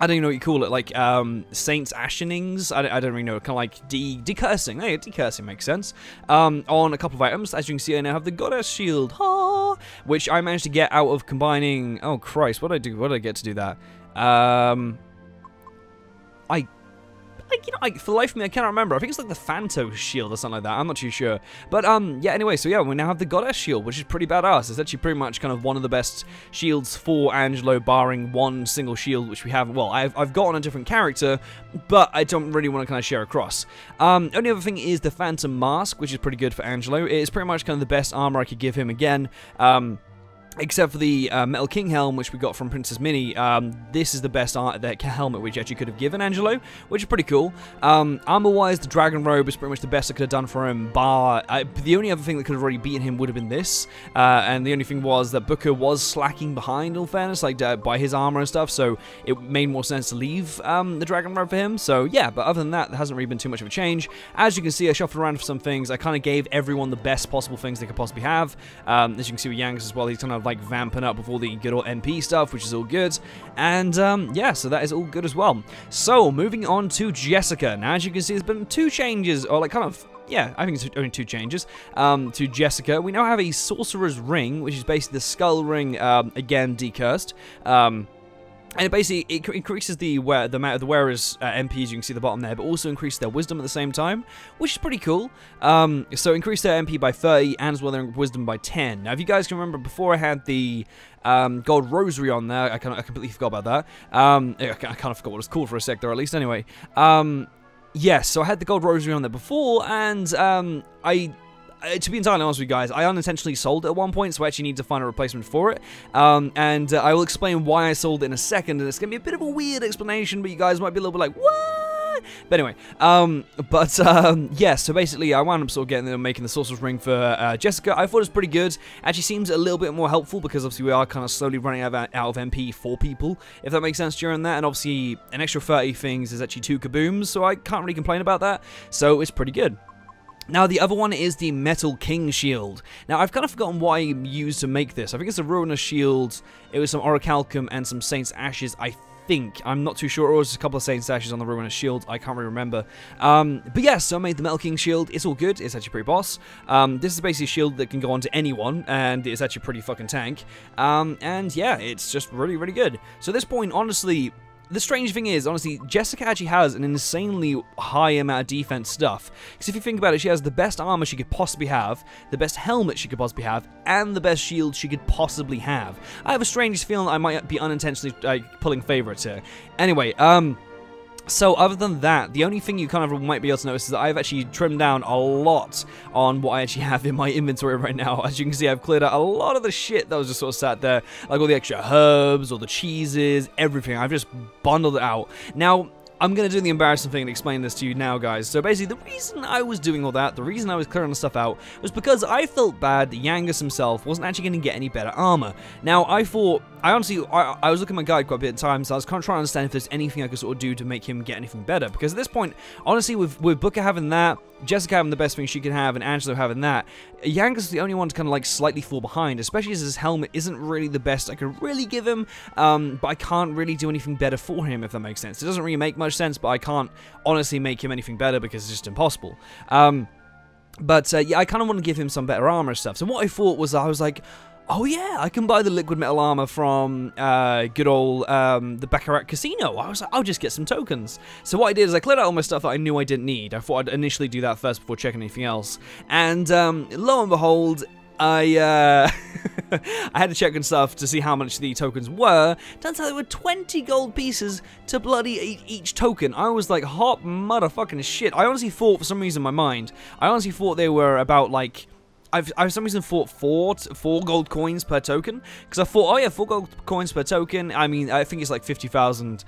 I don't even know what you call it, like, Saints Ashenings? I don't really know, kind of like decursing. Hey, decursing makes sense. On a couple of items, as you can see, I now have the Goddess Shield, which I managed to get out of combining, oh Christ, what did I do? What did I get to do that? For the life of me, I cannot remember. I think it's like the Phantos Shield or something like that. I'm not too sure. But, yeah, anyway, so yeah, we now have the Goddess Shield, which is pretty badass. It's actually pretty much kind of one of the best shields for Angelo, barring one single shield, which we have. Well, I've got on a different character, but I don't really want to kind of share across. Only other thing is the Phantom Mask, which is pretty good for Angelo. It is pretty much kind of the best armor I could give him again. Except for the Metal King helm, which we got from Princess Minnie. This is the best helmet which actually could have given Angelo, which is pretty cool. Armor-wise, the Dragon Robe is pretty much the best I could have done for him, bar... the only other thing that could have already beaten him would have been this. And the only thing was that Booker was slacking behind, in all fairness, like, by his armor and stuff, so it made more sense to leave the Dragon Robe for him. So, yeah, but other than that, there hasn't really been too much of a change. As you can see, I shuffled around for some things. I kind of gave everyone the best possible things they could possibly have. As you can see with Yangus as well, he's kind of like vamping up with all the good old MP stuff, which is all good. And yeah, so that is all good as well. So moving on to Jessica. Now, as you can see, there's been two changes, or like kind of, yeah, I think it's only two changes to Jessica. We now have a Sorcerer's Ring, which is basically the Skull Ring, again decursed. And it basically increases the amount of the wearer's MPs, you can see the bottom there, but also increases their wisdom at the same time, which is pretty cool. So increase their MP by 30, and as well their wisdom by 10. Now, if you guys can remember, before I had the gold rosary on there, I completely forgot about that. I kind of forgot what it was called for a sec there, at least, anyway. Yes, so I had the gold rosary on there before, and to be entirely honest with you guys, I unintentionally sold it at one point, so I actually need to find a replacement for it. And I will explain why I sold it in a second, and it's going to be a bit of a weird explanation, but you guys might be a little bit like, what? But anyway, yeah, so basically I wound up sort of making the Sorcerer's Ring for Jessica. I thought it was pretty good. Actually seems a little bit more helpful, because obviously we are kind of slowly running out of MP for people, if that makes sense during that, and obviously an extra 30 things is actually 2 kabooms, so I can't really complain about that, so it's pretty good. Now, the other one is the Metal King Shield. Now, I've kind of forgotten what I used to make this. I think it's a Ruinous Shield, it was some Orichalcum and some Saint's Ashes, I think. I'm not too sure, or it was a couple of Saint's Ashes on the Ruinous Shield, I can't really remember. But yeah, so I made the Metal King Shield, it's all good, it's actually pretty boss. This is basically a shield that can go onto anyone, and it's actually pretty fucking tank. And yeah, it's just really, really good. So at this point, honestly, the strange thing is, honestly, Jessica actually has an insanely high amount of defense stuff. Because if you think about it, she has the best armor she could possibly have, the best helmet she could possibly have, and the best shield she could possibly have. I have a strange feeling I might be unintentionally pulling favorites here. Anyway, so other than that, the only thing you kind of might be able to notice is that I've actually trimmed down a lot on what I actually have in my inventory right now. As you can see, I've cleared out a lot of the shit that was just sort of sat there, like all the extra herbs, all the cheeses, everything. I've just bundled it out. Now, I'm going to do the embarrassing thing and explain this to you now, guys. So basically, the reason I was doing all that, the reason I was clearing the stuff out, was because I felt bad that Yangus himself wasn't actually going to get any better armor. Now, I thought, I honestly, I was looking at my guide quite a bit of time, so I was kind of trying to understand if there's anything I could sort of do to make him get anything better. Because at this point, honestly, with Booker having that, Jessica having the best thing she could have, and Angelo having that, Yangus is the only one to kind of like slightly fall behind, especially as his helmet isn't really the best I could really give him, but I can't really do anything better for him, if that makes sense. It doesn't really make much sense, but I can't honestly make him anything better because it's just impossible. But yeah, I kind of want to give him some better armor stuff. So what I thought was, I was like, oh yeah, I can buy the liquid metal armor from good old the Baccarat Casino. I was like, I'll just get some tokens. So what I did is I cleared out all my stuff that I knew I didn't need. I thought I'd initially do that first before checking anything else. And lo and behold, I had to check and stuff to see how much the tokens were. Turns out there were 20 gold pieces to bloody each token. I was like, hot motherfucking shit. I honestly thought, for some reason in my mind, I honestly thought they were about like, I for some reason thought 4 gold coins per token, because I thought, oh yeah, 4 gold coins per token. I mean, I think it's like 50,000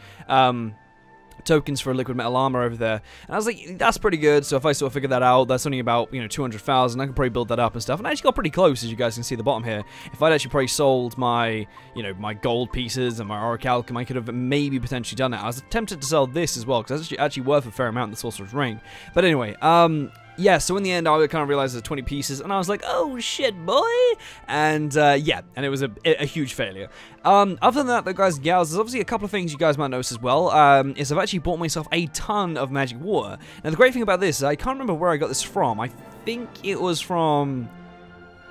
tokens for a liquid metal armor over there, and I was like, that's pretty good. So if I sort of figured that out, that's only about, you know, 200,000. I could probably build that up and stuff, and I actually got pretty close, as you guys can see at the bottom here. If I'd actually probably sold my, you know, my gold pieces and my orichalcum, I could have maybe potentially done it. I was tempted to sell this as well, because that's actually worth a fair amount in the Sorcerer's Ring. But anyway, yeah, so in the end, I kind of realized there's 20 pieces, and I was like, oh, shit, boy! And, yeah, and it was a huge failure. Other than that, though, guys and gals, there's obviously a couple of things you guys might notice as well, is I've actually bought myself a ton of magic water. Now, the great thing about this is I can't remember where I got this from. I think it was from...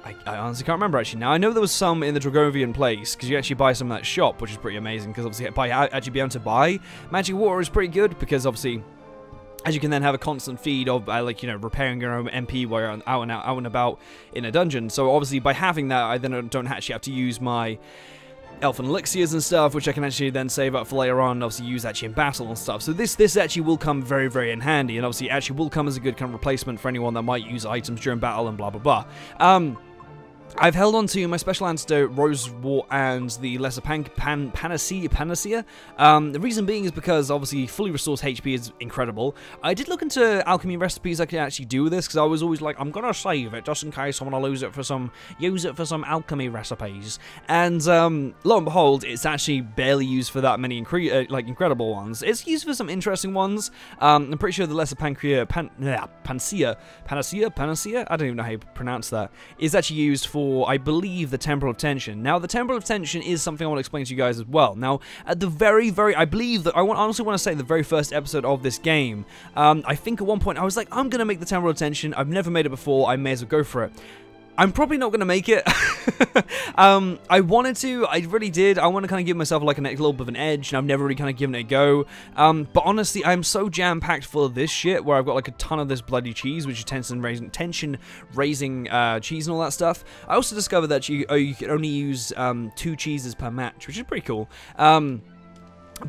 I honestly can't remember, actually. Now, I know there was some in the Dragovian place, because you actually buy some in that shop, which is pretty amazing, because obviously actually being able to buy magic water is pretty good, because obviously, as you can then have a constant feed of, like, you know, repairing your own MP while you're out and about in a dungeon. So obviously, by having that, I then don't actually have to use my elfin elixirs and stuff, which I can actually then save up for later on, and obviously use actually in battle and stuff. So this actually will come very, very in handy, and obviously it actually will come as a good kind of replacement for anyone that might use items during battle and blah, blah, blah. I've held on to my special antidote, Rosewort, and the lesser panacea. The reason being is because, obviously, fully restores HP is incredible. I did look into alchemy recipes I could actually do with this, because I was always like, I'm gonna save it, just in case I want to use it for some alchemy recipes. And, lo and behold, it's actually barely used for that many, incredible ones. It's used for some interesting ones. I'm pretty sure the lesser panacea, I don't even know how you pronounce that, is actually used for, I believe, the Temple of Tension. Now, the Temple of Tension is something I want to explain to you guys as well. Now, at the I believe that, honestly want to say the very first episode of this game, I think at one point I was like, I'm going to make the Temple of Tension. I've never made it before. I may as well go for it. I'm probably not going to make it. I wanted to. I really did. I want to kind of give myself like a little bit of an edge, and I've never really kind of given it a go. But honestly, I'm so jam-packed full of this shit, where I've got like a ton of this bloody cheese, which is tension-raising cheese and all that stuff. I also discovered that you can only use 2 cheeses per match, which is pretty cool.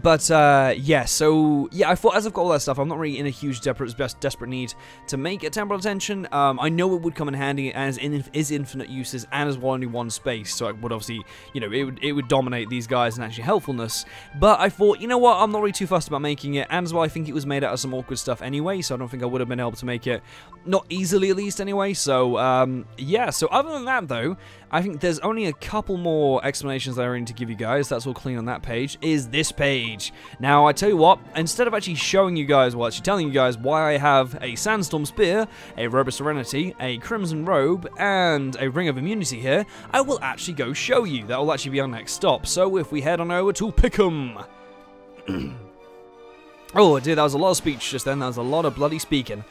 But, yeah, so, yeah, I thought as I've got all that stuff, I'm not really in a huge desperate need to make a Temple of Tension. I know it would come in handy as is infinite uses and as well only one space, so it would obviously, you know, it would dominate these guys in actually helpfulness. But I thought, you know what, I'm not really too fussed about making it, and as well I think it was made out of some awkward stuff anyway, so I don't think I would have been able to make it, not easily at least anyway, so, yeah, so other than that though, I think there's only a couple more explanations that I need to give you guys. That's all clean on that page, is this page. Now, I tell you what, instead of actually showing you guys, well, actually telling you guys why I have a Sandstorm Spear, a Robe of Serenity, a Crimson Robe, and a Ring of Immunity here, I will actually go show you. That will actually be our next stop. So if we head on over to Pickham. Oh, dude, that was a lot of speech just then. That was a lot of bloody speaking.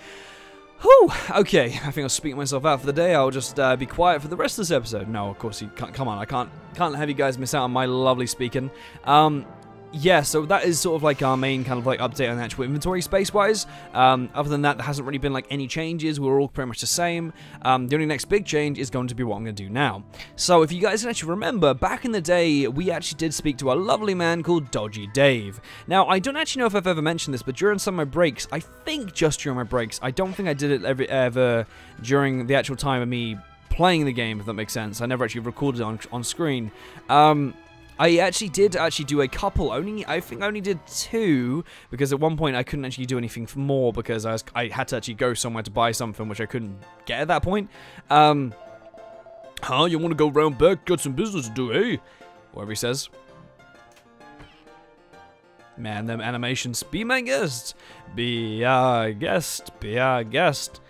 Whew, okay, I think I'll speak myself out for the day. I'll just be quiet for the rest of this episode. No, of course, you can't, come on, I can't have you guys miss out on my lovely speaking. Yeah, so that is sort of like our main kind of like update on the actual inventory space-wise. Other than that, there hasn't really been like any changes. We're all pretty much the same. The only next big change is going to be what I'm going to do now. So if you guys can actually remember, back in the day, we actually did speak to a lovely man called Dodgey Dave. Now, I don't actually know if I've ever mentioned this, but during some of my breaks, I think just during my breaks, I don't think I did it ever during the actual time of me playing the game, if that makes sense. I never actually recorded it on screen. I actually did do a couple, I think I only did 2, because at one point I couldn't actually do anything more, because I had to actually go somewhere to buy something, which I couldn't get at that point. Huh, you want to go round back, got some business to do, eh? Whatever he says. Man, them animations, be my guest, be our guest, be our guest.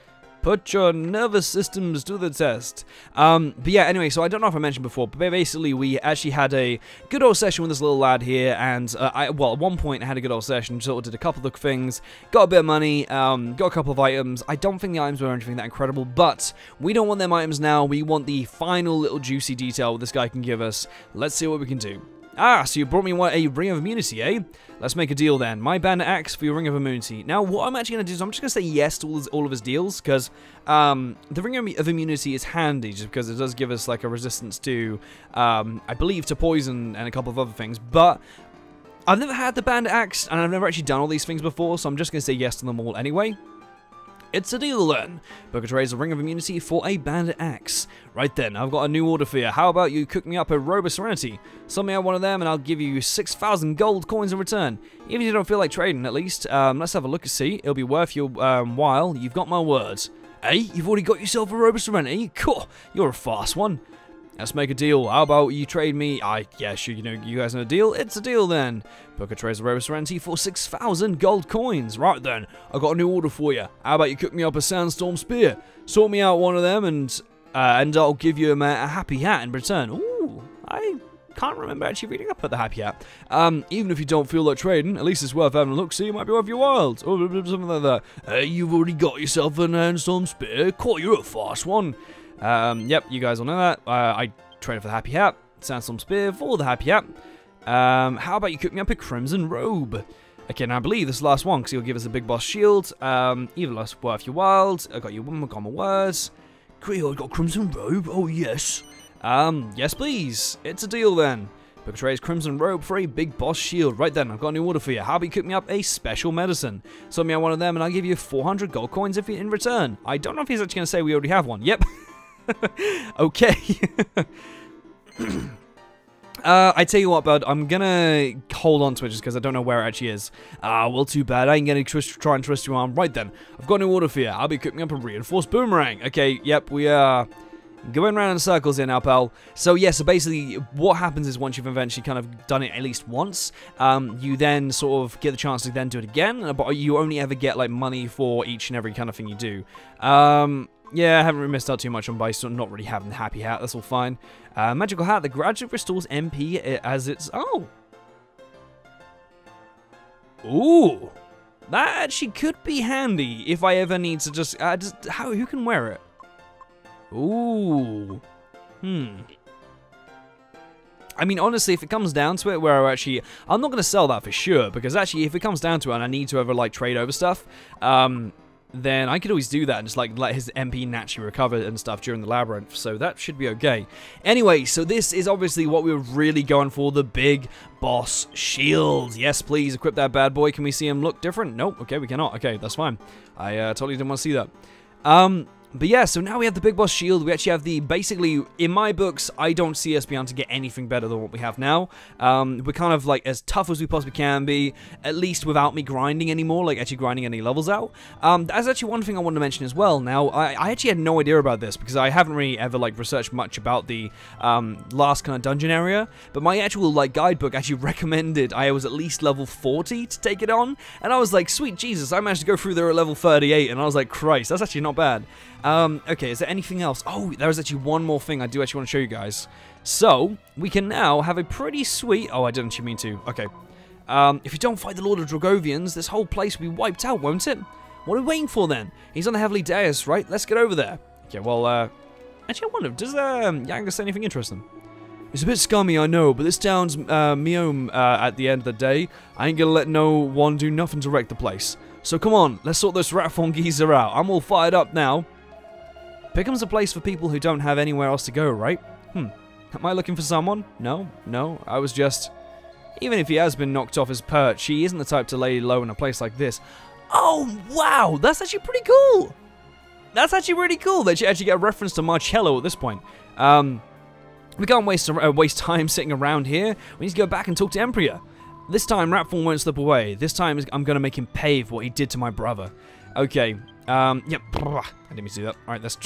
Put your nervous systems to the test. But yeah, anyway, so I don't know if I mentioned before, but basically we actually had a good old session with this little lad here, and well, at one point I had a good old session, sort of did a couple of things, got a bit of money, got a couple of items. I don't think the items were anything that incredible, but we don't want them items now. We want the final little juicy detail this guy can give us. Let's see what we can do. Ah, so you brought me a Ring of Immunity, eh? Let's make a deal then. My Bandit Axe for your Ring of Immunity. Now, what I'm actually going to do is I'm just going to say yes to all of his deals, because the Ring of Immunity is handy, just because it does give us, like, a resistance to, I believe, to poison and a couple of other things, but I've never had the Bandit Axe, and I've never actually done all these things before, so I'm just going to say yes to them all anyway. It's a deal then. Book a trade a Ring of Immunity for a Bandit Axe. Right then, I've got a new order for you. How about you cook me up a Robe of Serenity? Sell me out one of them and I'll give you 6,000 gold coins in return. Even if you don't feel like trading, at least. Let's have a look and see. It'll be worth your while. You've got my words. Hey, you've already got yourself a Robe of Serenity? Cool. You're a fast one. Let's make a deal. How about you trade me? Yeah, sure, you guys know a deal? It's a deal then. Book a trade of rare serenity for 6,000 gold coins. Right then, I got a new order for you. How about you cook me up a sandstorm spear? Sort me out one of them, and I'll give you a happy hat in return. Ooh, I can't remember actually reading up at the happy hat. Even if you don't feel like trading, at least it's worth having a look. See, it might be worth your while, or something like that. You've already got yourself a sandstorm spear. Cool, you're a fast one. Yep, you guys all know that. I traded for the happy hat, sandstorm spear for the happy hat. How about you cook me up a crimson robe? Okay, now I believe this is the last one, because he'll give us a big boss shield. Even less worth your while. I got you one, got my words. Great, I got crimson robe. Oh yes. Yes please. It's a deal then. Book a trade crimson robe for a big boss shield. Right then, I've got a new order for you. How about you cook me up a special medicine? Sort me out one of them, and I'll give you 400 gold coins in return. I don't know if he's actually going to say we already have one. Yep. Okay. I tell you what, bud, I'm gonna hold on to it just because I don't know where it actually is. Well, too bad. I ain't gonna try and twist your arm. Right then, I've got a new order for you. I'll be cooking up a reinforced boomerang. Okay, yep, we are going around in circles here now, pal. So, yeah, so basically what happens is once you've eventually kind of done it at least once, you then sort of get the chance to then do it again, but you only ever get, like, money for each and every kind of thing you do. Yeah, I haven't really missed out too much on by sort of not really having the happy hat. That's all fine. Magical hat that gradually restores MP as it's... Oh. Ooh. That actually could be handy if I ever need to just... who can wear it? Ooh. I mean, honestly, if it comes down to it, where I'm not going to sell that for sure, because actually, if it comes down to it and I need to ever, like, trade over stuff, then I could always do that and just, like, let his MP naturally recover and stuff during the labyrinth, so that should be okay. Anyway, so this is obviously what we were really going for, the big boss shield. Yes, please, equip that bad boy. Can we see him look different? Nope, okay, we cannot. Okay, that's fine. I totally didn't want to see that. But yeah, so now we have the big boss shield. We actually have the, basically, in my books, I don't see us being able to get anything better than what we have now. We're kind of, like, as tough as we possibly can be, at least without me grinding anymore, like, actually grinding any levels out. That's actually one thing I wanted to mention as well. Now, I actually had no idea about this, because I haven't really ever, like, researched much about the last kind of dungeon area, but my actual, like, guidebook actually recommended I was at least level 40 to take it on, and I was like, sweet Jesus, I managed to go through there at level 38, and I was like, Christ, that's actually not bad. Okay, is there anything else? Oh, there is actually one more thing I do actually want to show you guys. So, we can now have a pretty sweet... Oh, I didn't actually mean to. Okay. If you don't fight the Lord of Dragovians, this whole place will be wiped out, won't it? What are we waiting for, then? He's on the Heavenly Dais, right? Let's get over there. Okay, well, actually, I wonder, does Yanga say anything interesting? It's a bit scummy, I know, but this town's me home at the end of the day. I ain't gonna let no one do nothing to wreck the place. So come on, let's sort this rat-form geezer out. I'm all fired up now. Pickham's a place for people who don't have anywhere else to go, right? Am I looking for someone? No, I was just... Even if he has been knocked off his perch, he isn't the type to lay low in a place like this. Oh, wow, that's actually pretty cool! That's actually really cool that you actually get a reference to Marcello at this point. We can't waste time sitting around here. We need to go back and talk to Emperor. This time, Ratfall won't slip away. This time, I'm going to make him pay for what he did to my brother. Okay. Yep. I didn't mean to do that. Alright, that's...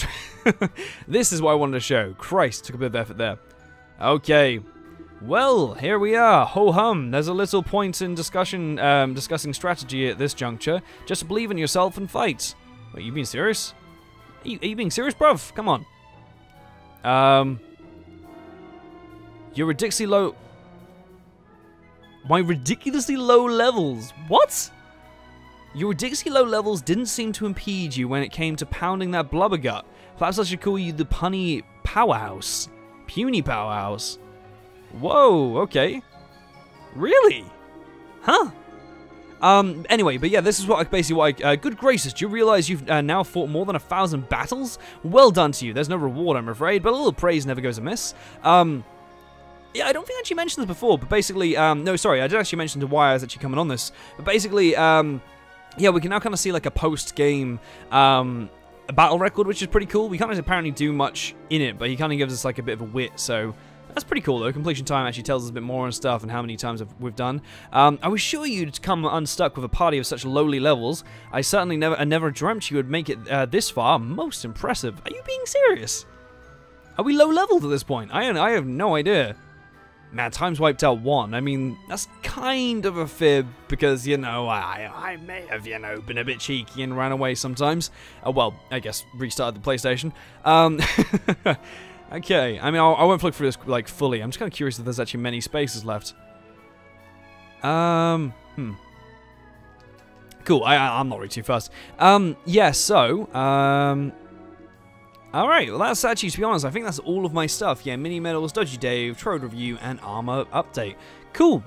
This is what I wanted to show. Christ, took a bit of effort there. Okay. Well, here we are. Ho-hum. There's a little point in discussion, discussing strategy at this juncture. Just believe in yourself and fight. Wait, you being serious? Are you being serious, bruv? Come on. You're ridiculously low... My ridiculously low levels. What? Your ridiculously low levels didn't seem to impede you when it came to pounding that blubber gut. Perhaps I should call you the punny powerhouse. Puny powerhouse. Whoa, okay. Really? Huh? Anyway, but yeah, this is what good gracious, do you realize you've now fought more than 1,000 battles? Well done to you. There's no reward, I'm afraid, but a little praise never goes amiss. Yeah, I don't think I actually mentioned this before, but basically, no, sorry, I did actually mention to why I was actually coming on this, but basically, yeah, we can now kind of see, like, a post-game, battle record, which is pretty cool. We can't apparently do much in it, but he kind of gives us, like, a bit of a wit, so that's pretty cool, though. Completion time actually tells us a bit more and stuff, and how many times we've done. I was sure you'd come unstuck with a party of such lowly levels. I certainly never dreamt you would make it, this far. Most impressive. Are you being serious? Are we low leveled at this point? I have no idea. Man, time's wiped out 1. I mean, that's kind of a fib because, you know, I may have, you know, been a bit cheeky and ran away sometimes. Well, I guess restarted the PlayStation. Okay, I mean, I won't flick through this, like, fully. I'm just kind of curious if there's actually many spaces left. Cool, I'm not really too fast. Yeah, so, alright, well that's actually, to be honest, I think that's all of my stuff. Yeah, mini medals, Dodgey Dave, Trode review, and armor update. Cool.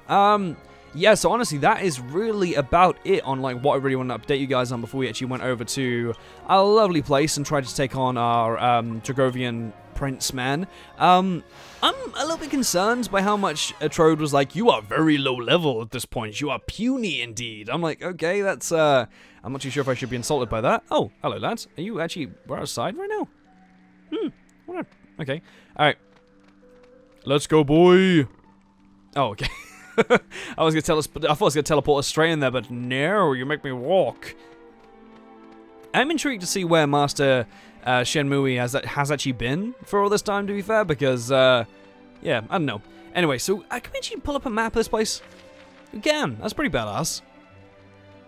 Yeah, so honestly, that is really about it on like what I really want to update you guys on before we actually went over to our lovely place and tried to take on our Dragovian prince man. I'm a little bit concerned by how much Trode was like, you are very low level at this point. You are puny indeed. I'm like, okay, that's I'm not too sure if I should be insulted by that. Oh, hello lads. Are you actually, we're outside right now? Okay. Alright. Let's go, boy. Oh, okay. I was gonna I thought I was gonna teleport us straight in there, but no, you make me walk. I'm intrigued to see where Master Shenmue has actually been for all this time, to be fair, because yeah, I don't know. Anyway, so can we actually pull up a map of this place? We can. That's pretty badass.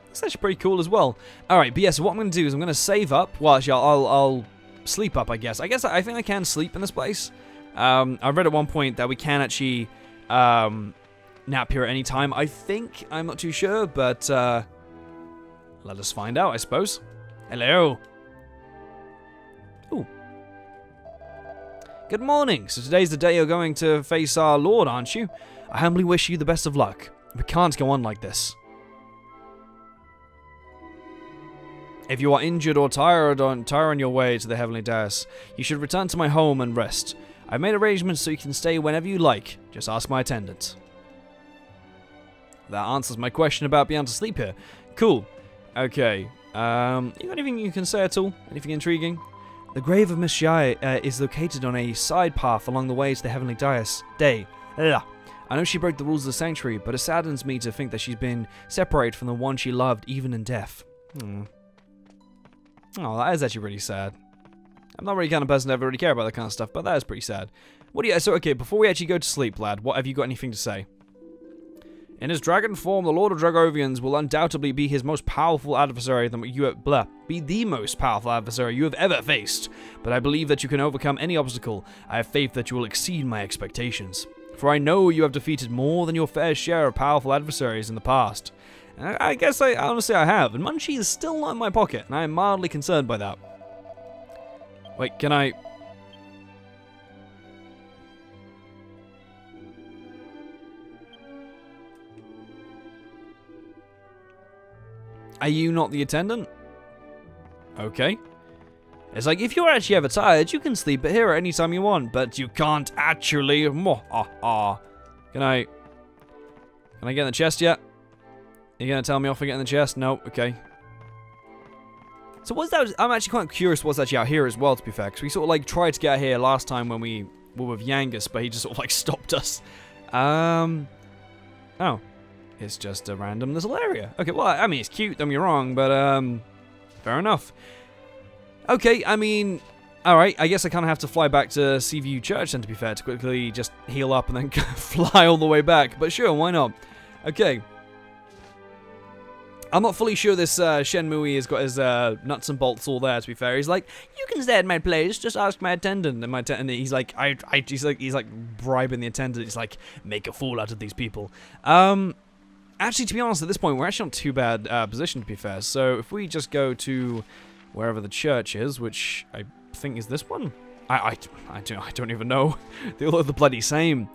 That's actually pretty cool as well. Alright, but yeah, so what I'm gonna do is I'm gonna save up. Well, actually, I'll sleep up, I guess. I think I can sleep in this place. I read at one point that we can actually nap here at any time. I think. I'm not too sure, but let us find out, I suppose. Hello. Ooh. Good morning. So today's the day you're going to face our Lord, aren't you? I humbly wish you the best of luck. We can't go on like this. If you are injured or tired on your way to the heavenly dais, you should return to my home and rest. I've made arrangements so you can stay whenever you like. Just ask my attendant. That answers my question about being able to sleep here. Cool. Okay. You got anything you can say at all? Anything intriguing? The grave of Miss Shai is located on a side path along the way to the heavenly dais. I know she broke the rules of the sanctuary, but it saddens me to think that she's been separated from the one she loved even in death. Oh, that is actually really sad. I'm not really the kind of person to ever really care about that kind of stuff, but that is pretty sad. What do you... So, okay, before we actually go to sleep, lad, what have you got anything to say? In his dragon form, the Lord of Dragovians will undoubtedly be his most powerful adversary be the most powerful adversary you have ever faced. But I believe that you can overcome any obstacle. I have faith that you will exceed my expectations. For I know you have defeated more than your fair share of powerful adversaries in the past. I guess honestly I have, and Munchie is still not in my pocket, and I am mildly concerned by that. Wait, can I... Are you not the attendant? Okay. It's like, if you're actually ever tired, you can sleep here at any time you want, but you can't actually... Can I get in the chest yet? Are you gonna tell me off for getting in the chest? No, okay. So what's that? I'm actually quite curious what's actually out here as well, to be fair, because we sort of like tried to get out here last time when we were with Yangus, but he just sort of like stopped us. Oh. It's just a random little area. Okay, well, I mean, it's cute, don't get me wrong, but fair enough. Okay, I mean, alright, I guess I kind of have to fly back to Seaview Church then, to be fair, to quickly just heal up and then fly all the way back, but sure, why not? Okay. I'm not fully sure this Shenmue has got his nuts and bolts all there, to be fair. He's like, you can stay at my place, just ask my attendant. And my attendant, he's like, he's like bribing the attendant. He's like, make a fool out of these people. Actually, to be honest, at this point, we're actually not too bad position, to be fair. So if we just go to wherever the church is, which I think is this one. I don't even know. They all look the bloody same.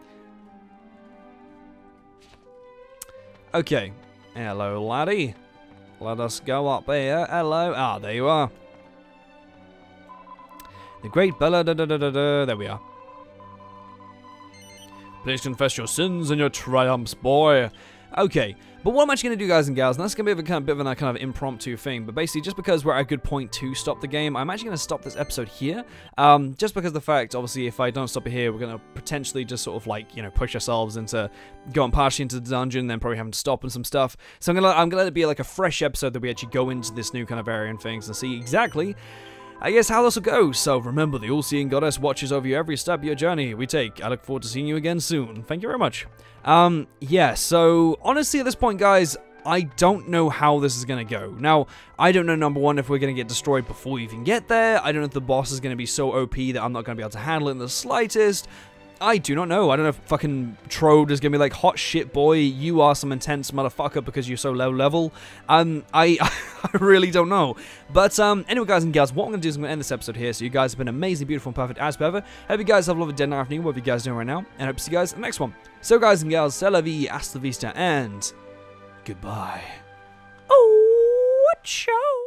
Okay. Hello, laddie. Let us go up here. Hello. Ah, there you are. The great BELLOW. There we are. Please confess your sins and your triumphs, boy. Okay, but what I'm actually going to do, guys and gals, and that's going to be a bit of a kind of impromptu thing, but basically, just because we're at a good point to stop the game, I'm actually going to stop this episode here, just because of the fact, obviously, if I don't stop it here, we're going to potentially just sort of, like, you know, push ourselves into going partially into the dungeon, then probably having to stop and some stuff, so I'm gonna let it be, like, a fresh episode that we actually go into this new kind of area and things, and see exactly I guess how this will go. So remember, the all-seeing goddess watches over you every step of your journey we take. I look forward to seeing you again soon. Thank you very much. Yeah, so honestly at this point, guys, I don't know how this is going to go. Now, I don't know, number one, if we're going to get destroyed before we even get there. I don't know if the boss is going to be so OP that I'm not going to be able to handle it in the slightest. I do not know. I don't know if fucking Trode is going to be like, hot shit, boy, you are some intense motherfucker because you're so low level. I really don't know. But anyway, guys and gals, what I'm going to do is I'm going to end this episode here. So you guys have been amazing, beautiful, and perfect as per ever. Hope you guys have a lovely day and afternoon, whatever you guys are doing right now. And I hope to see you guys in the next one. So guys and gals, c'est la vie, hasta la vista, and goodbye. Oh, what show?